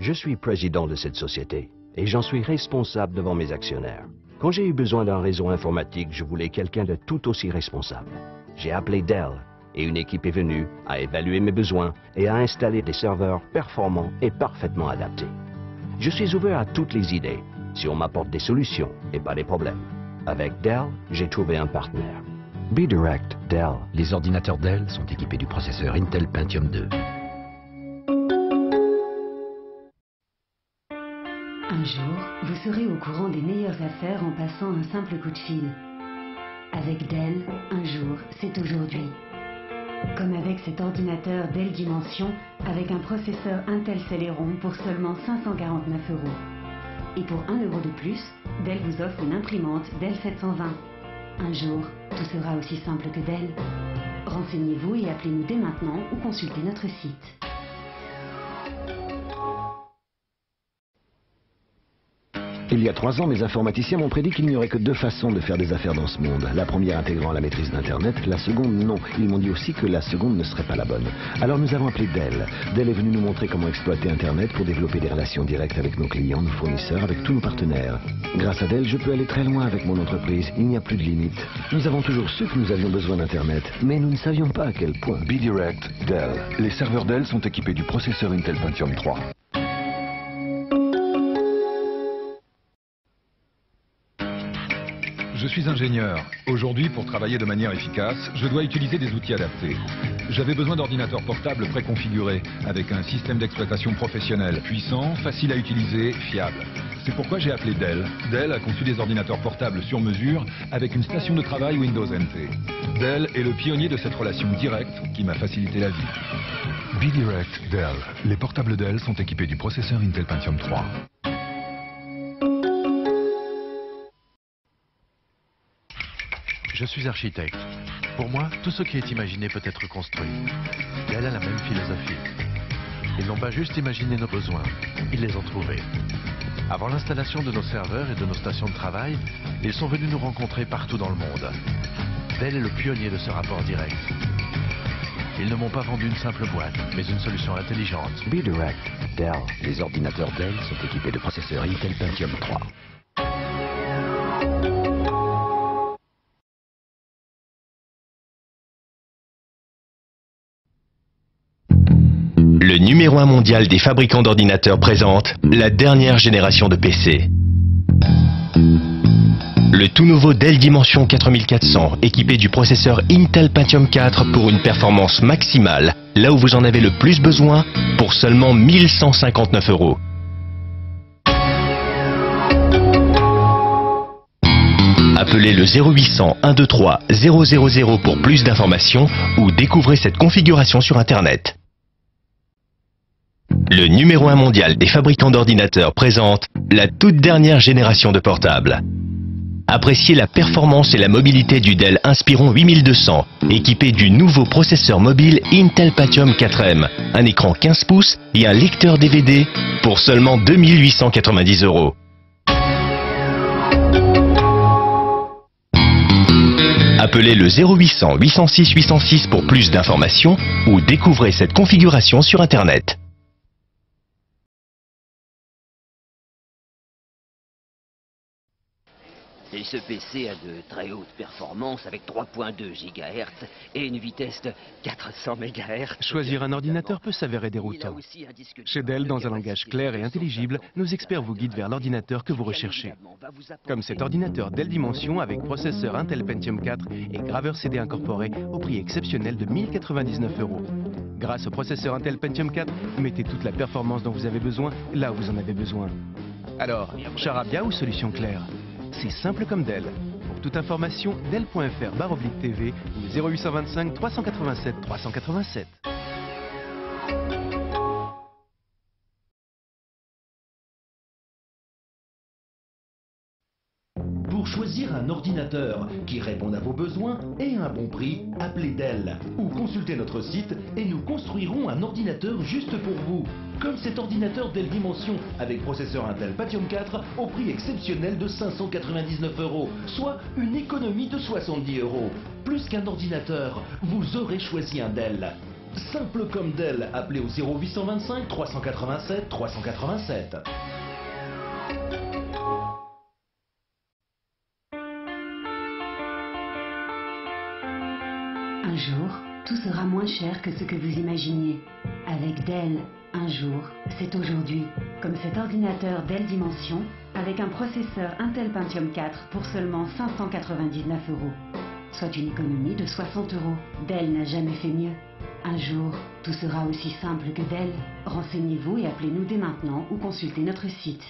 Je suis président de cette société et j'en suis responsable devant mes actionnaires. Quand j'ai eu besoin d'un réseau informatique, je voulais quelqu'un de tout aussi responsable. J'ai appelé Dell et une équipe est venue, a évalué mes besoins et a installé des serveurs performants et parfaitement adaptés. Je suis ouvert à toutes les idées si on m'apporte des solutions et pas des problèmes. Avec Dell, j'ai trouvé un partenaire. B-Direct Dell. Les ordinateurs Dell sont équipés du processeur Intel Pentium 2. Un jour, vous serez au courant des meilleures affaires en passant un simple coup de fil. Avec Dell, un jour, c'est aujourd'hui. Comme avec cet ordinateur Dell Dimension avec un processeur Intel Celeron pour seulement 549 €. Et pour 1 € de plus, Dell vous offre une imprimante Dell 720. Un jour, tout sera aussi simple que Dell. Renseignez-vous et appelez-nous dès maintenant ou consultez notre site. Il y a 3 ans, mes informaticiens m'ont prédit qu'il n'y aurait que 2 façons de faire des affaires dans ce monde. La première intégrant la maîtrise d'Internet, la seconde non. Ils m'ont dit aussi que la seconde ne serait pas la bonne. Alors nous avons appelé Dell. Dell est venu nous montrer comment exploiter Internet pour développer des relations directes avec nos clients, nos fournisseurs, avec tous nos partenaires. Grâce à Dell, je peux aller très loin avec mon entreprise. Il n'y a plus de limite. Nous avons toujours su que nous avions besoin d'Internet, mais nous ne savions pas à quel point. B-Direct Dell. Les serveurs Dell sont équipés du processeur Intel Pentium 3. Je suis ingénieur. Aujourd'hui, pour travailler de manière efficace, je dois utiliser des outils adaptés. J'avais besoin d'ordinateurs portables préconfigurés, avec un système d'exploitation professionnel, puissant, facile à utiliser, fiable. C'est pourquoi j'ai appelé Dell. Dell a conçu des ordinateurs portables sur mesure, avec une station de travail Windows NT. Dell est le pionnier de cette relation directe qui m'a facilité la vie. B-Direct Dell. Les portables Dell sont équipés du processeur Intel Pentium 3. Je suis architecte. Pour moi, tout ce qui est imaginé peut être construit. Dell a la même philosophie. Ils n'ont pas juste imaginé nos besoins, ils les ont trouvés. Avant l'installation de nos serveurs et de nos stations de travail, ils sont venus nous rencontrer partout dans le monde. Dell est le pionnier de ce rapport direct. Ils ne m'ont pas vendu une simple boîte, mais une solution intelligente. B-Direct Dell. Les ordinateurs Dell sont équipés de processeurs Intel Pentium 3. Le numéro 1 mondial des fabricants d'ordinateurs présente la dernière génération de PC. Le tout nouveau Dell Dimension 4400, équipé du processeur Intel Pentium 4 pour une performance maximale, là où vous en avez le plus besoin, pour seulement 1159 €. Appelez le 0800 123 000 pour plus d'informations ou découvrez cette configuration sur Internet. Le numéro 1 mondial des fabricants d'ordinateurs présente la toute dernière génération de portables. Appréciez la performance et la mobilité du Dell Inspiron 8200, équipé du nouveau processeur mobile Intel Pentium 4M, un écran 15 pouces et un lecteur DVD pour seulement 2890 €. Appelez le 0800 806 806 pour plus d'informations ou découvrez cette configuration sur Internet. Et ce PC a de très hautes performances avec 3.2 GHz et une vitesse de 400 MHz. Choisir un ordinateur peut s'avérer déroutant. Chez Dell, dans un langage clair et intelligible, nos experts vous guident vers l'ordinateur que vous recherchez. Comme cet ordinateur Dell Dimension avec processeur Intel Pentium 4 et graveur CD incorporé au prix exceptionnel de 1099 €. Grâce au processeur Intel Pentium 4, mettez toute la performance dont vous avez besoin là où vous en avez besoin. Alors, charabia ou solution claire? C'est simple comme Dell. Pour toute information, dell.fr/TV ou 0825 387 387. Pour choisir un ordinateur qui réponde à vos besoins et à un bon prix, appelez Dell ou consultez notre site et nous construirons un ordinateur juste pour vous. Comme cet ordinateur Dell Dimension avec processeur Intel Pentium 4 au prix exceptionnel de 599 €, soit une économie de 70 €. Plus qu'un ordinateur, vous aurez choisi un Dell. Simple comme Dell, appelez au 0825 387 387. Un jour, tout sera moins cher que ce que vous imaginiez. Avec Dell, un jour, c'est aujourd'hui. Comme cet ordinateur Dell Dimension, avec un processeur Intel Pentium 4 pour seulement 599 €. Soit une économie de 60 €. Dell n'a jamais fait mieux. Un jour, tout sera aussi simple que Dell. Renseignez-vous et appelez-nous dès maintenant ou consultez notre site.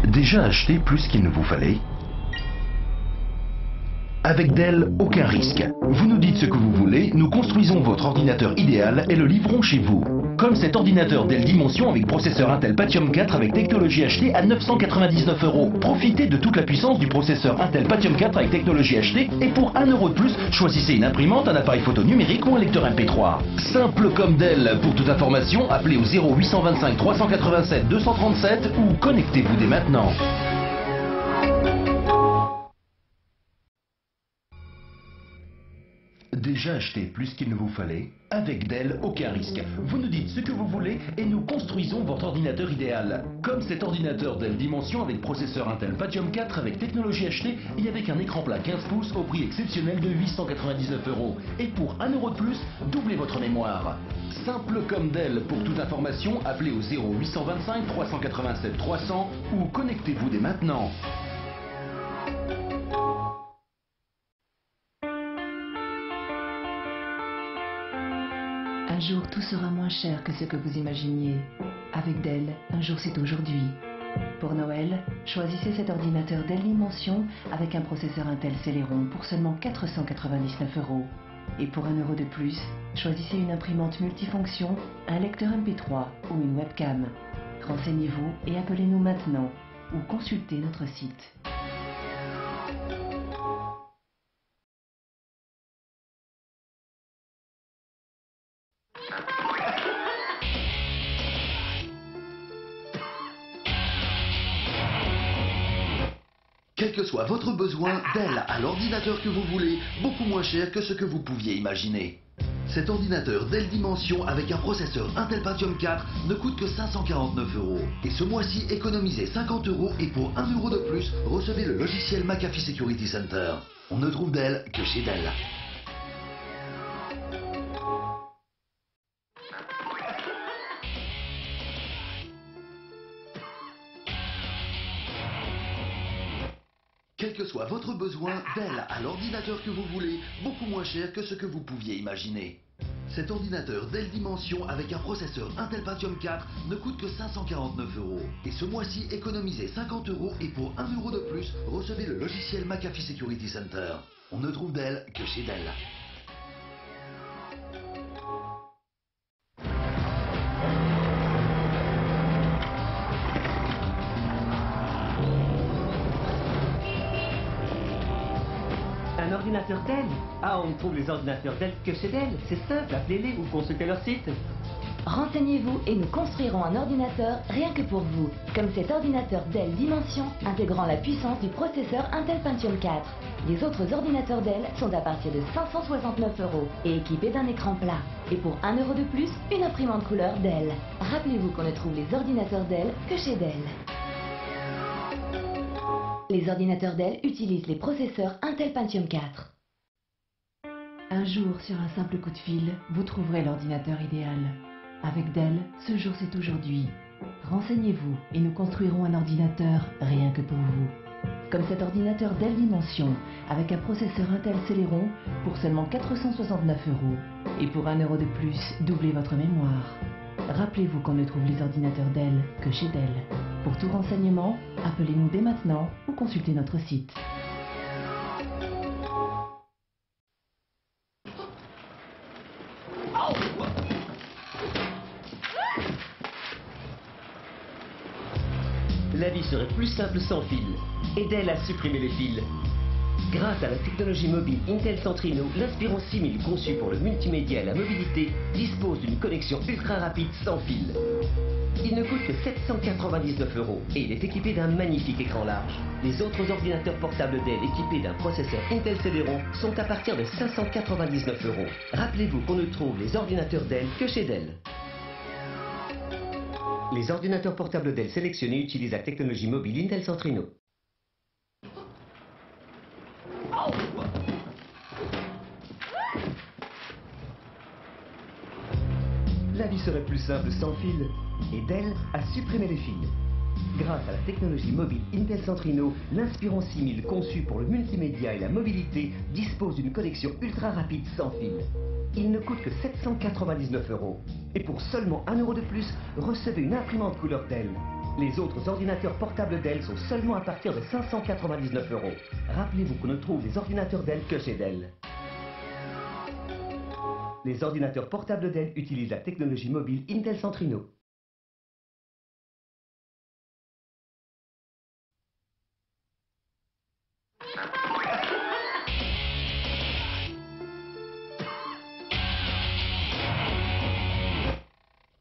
Déjà acheté plus qu'il ne vous fallait? Avec Dell, aucun risque. Vous nous dites ce que vous voulez, nous construisons votre ordinateur idéal et le livrons chez vous. Comme cet ordinateur Dell Dimension avec processeur Intel Pentium 4 avec technologie HD à 999 €. Profitez de toute la puissance du processeur Intel Pentium 4 avec technologie HD et pour 1 € de plus, choisissez une imprimante, un appareil photo numérique ou un lecteur MP3. Simple comme Dell. Pour toute information, appelez au 0825 387 237 ou connectez-vous dès maintenant. Déjà acheté plus qu'il ne vous fallait? Avec Dell, aucun risque. Vous nous dites ce que vous voulez et nous construisons votre ordinateur idéal. Comme cet ordinateur Dell Dimension avec processeur Intel Pentium 4 avec technologie HD et avec un écran plat 15 pouces au prix exceptionnel de 899 €. Et pour 1 € de plus, doublez votre mémoire. Simple comme Dell. Pour toute information, appelez au 0825 387 300 ou connectez-vous dès maintenant. Un jour, tout sera moins cher que ce que vous imaginiez. Avec Dell, un jour c'est aujourd'hui. Pour Noël, choisissez cet ordinateur Dell Dimension avec un processeur Intel Celeron pour seulement 499 €. Et pour 1 € de plus, choisissez une imprimante multifonction, un lecteur MP3 ou une webcam. Renseignez-vous et appelez-nous maintenant ou consultez notre site. Quel que soit votre besoin, Dell a l'ordinateur que vous voulez, beaucoup moins cher que ce que vous pouviez imaginer. Cet ordinateur Dell Dimension avec un processeur Intel Pentium 4 ne coûte que 549 €. Et ce mois-ci, économisez 50 € et pour 1 € de plus, recevez le logiciel McAfee Security Center. On ne trouve Dell que chez Dell. Quel que soit votre besoin, Dell a l'ordinateur que vous voulez, beaucoup moins cher que ce que vous pouviez imaginer. Cet ordinateur Dell Dimension avec un processeur Intel Pentium 4 ne coûte que 549 €. Et ce mois-ci, économisez 50 € et pour 1 € de plus, recevez le logiciel McAfee Security Center. On ne trouve Dell que chez Dell. Un ordinateur Dell? Ah, on ne trouve les ordinateurs Dell que chez Dell. C'est simple, appelez-les ou consultez leur site. Renseignez-vous et nous construirons un ordinateur rien que pour vous, comme cet ordinateur Dell Dimension intégrant la puissance du processeur Intel Pentium 4. Les autres ordinateurs Dell sont à partir de 569 € et équipés d'un écran plat. Et pour 1 € de plus, une imprimante couleur Dell. Rappelez-vous qu'on ne trouve les ordinateurs Dell que chez Dell. Les ordinateurs Dell utilisent les processeurs Intel Pentium 4. Un jour, sur un simple coup de fil, vous trouverez l'ordinateur idéal. Avec Dell, ce jour c'est aujourd'hui. Renseignez-vous et nous construirons un ordinateur rien que pour vous. Comme cet ordinateur Dell Dimension, avec un processeur Intel Celeron pour seulement 469 €. Et pour 1 € de plus, doublez votre mémoire. Rappelez-vous qu'on ne trouve les ordinateurs Dell que chez Dell. Pour tout renseignement, appelez-nous dès maintenant ou consultez notre site. La vie serait plus simple sans fil. Et Dell a supprimé les fils. Grâce à la technologie mobile Intel Centrino, l'Inspiron 6000 conçu pour le multimédia et la mobilité dispose d'une connexion ultra rapide sans fil. Il ne coûte que 799 € et il est équipé d'un magnifique écran large. Les autres ordinateurs portables Dell équipés d'un processeur Intel Celeron sont à partir de 599 €. Rappelez-vous qu'on ne trouve les ordinateurs Dell que chez Dell. Les ordinateurs portables Dell sélectionnés utilisent la technologie mobile Intel Centrino. La vie serait plus simple sans fil, et Dell a supprimé les fils. Grâce à la technologie mobile Intel Centrino, l'Inspiron 6000 conçu pour le multimédia et la mobilité dispose d'une connexion ultra rapide sans fil. Il ne coûte que 799 €. Et pour seulement 1 € de plus, recevez une imprimante couleur Dell. Les autres ordinateurs portables Dell sont seulement à partir de 599 €. Rappelez-vous qu'on ne trouve les ordinateurs Dell que chez Dell. Les ordinateurs portables Dell utilisent la technologie mobile Intel Centrino.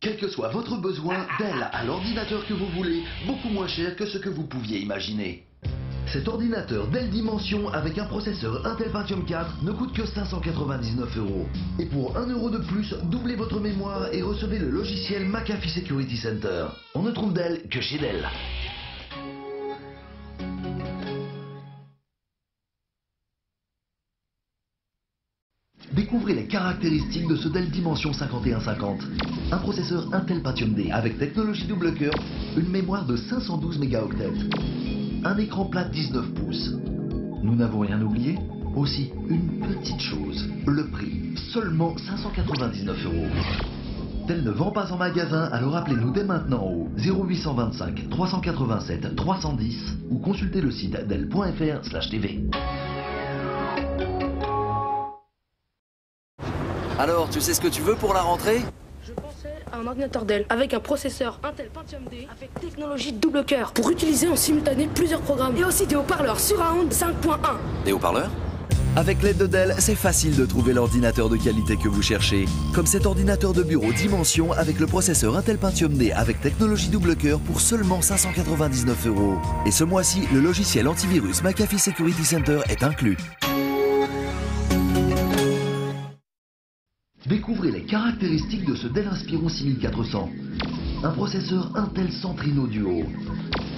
Quel que soit votre besoin, Dell a l'ordinateur que vous voulez, beaucoup moins cher que ce que vous pouviez imaginer. Cet ordinateur Dell Dimension avec un processeur Intel Pentium 4 ne coûte que 599 €. Et pour 1 € de plus, doublez votre mémoire et recevez le logiciel McAfee Security Center. On ne trouve Dell que chez Dell. Découvrez les caractéristiques de ce Dell Dimension 5150. Un processeur Intel Pentium D avec technologie double cœur, une mémoire de 512 mégaoctets, un écran plat 19 pouces. Nous n'avons rien oublié? Aussi, une petite chose, le prix, seulement 599 €. Dell ne vend pas en magasin, alors appelez-nous dès maintenant au 0825 387 310 ou consultez le site dell.fr/tv. Alors, tu sais ce que tu veux pour la rentrée? Je pensais à un ordinateur Dell avec un processeur Intel Pentium D avec technologie double cœur pour utiliser en simultané plusieurs programmes et aussi des haut-parleurs Surround 5.1. Des haut-parleurs? Avec l'aide de Dell, c'est facile de trouver l'ordinateur de qualité que vous cherchez. Comme cet ordinateur de bureau Dimension avec le processeur Intel Pentium D avec technologie double cœur pour seulement 599 €. Et ce mois-ci, le logiciel antivirus McAfee Security Center est inclus. Découvrez les caractéristiques de ce Dell Inspiron 6400. Un processeur Intel Centrino Duo,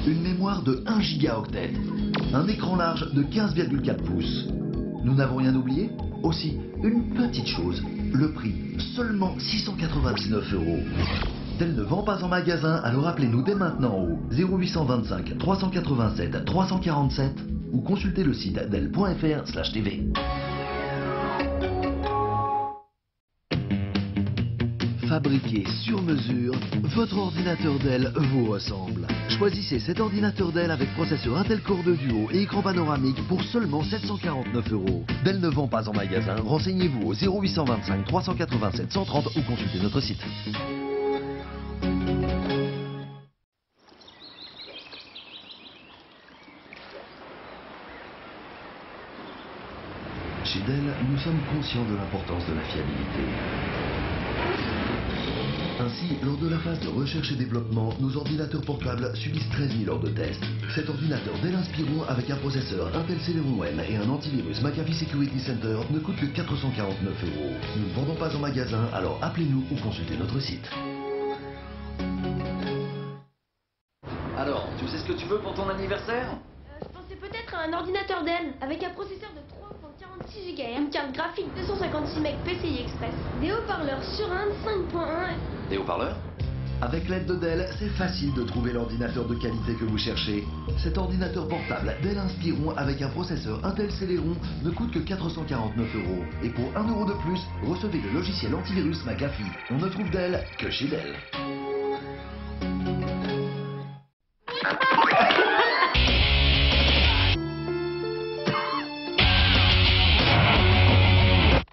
une mémoire de 1 gigaoctet, un écran large de 15,4 pouces. Nous n'avons rien oublié? Aussi, une petite chose, le prix, seulement 699 €. Dell ne vend pas en magasin, alors appelez-nous dès maintenant au 0825 387 347 ou consultez le site dell.fr/tv. Fabriqué sur mesure, votre ordinateur Dell vous ressemble. Choisissez cet ordinateur Dell avec processeur Intel Core 2 Duo et écran panoramique pour seulement 749 €. Dell ne vend pas en magasin, renseignez-vous au 0825 387 130 ou consultez notre site. Chez Dell, nous sommes conscients de l'importance de la fiabilité. Ainsi, lors de la phase de recherche et développement, nos ordinateurs portables subissent 13 000 heures de tests. Cet ordinateur Dell Inspiron avec un processeur Intel Celeron M et un antivirus McAfee Security Center ne coûte que 449 €. Nous ne vendons pas en magasin, alors appelez-nous ou consultez notre site. Alors, tu sais ce que tu veux pour ton anniversaire? Je pensais peut-être à un ordinateur Dell avec un processeur de 3.46 GHz, une carte graphique 256 MB PCI Express, des haut-parleurs Surround 5.1. Des haut-parleurs? Avec l'aide de Dell, c'est facile de trouver l'ordinateur de qualité que vous cherchez. Cet ordinateur portable Dell Inspiron avec un processeur Intel Celeron ne coûte que 449 €. Et pour 1 € de plus, recevez le logiciel antivirus McAfee. On ne trouve Dell que chez Dell.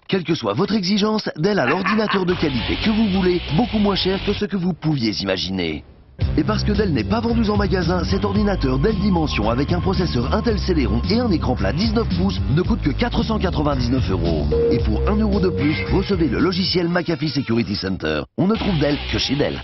Quelle que soit votre exigence, Dell a l'ordinateur de qualité que vous voulez, beaucoup moins cher que ce que vous pouviez imaginer. Et parce que Dell n'est pas vendu en magasin, cet ordinateur Dell Dimension avec un processeur Intel Celeron et un écran plat 19 pouces ne coûte que 499 €. Et pour 1 € de plus, recevez le logiciel McAfee Security Center. On ne trouve Dell que chez Dell.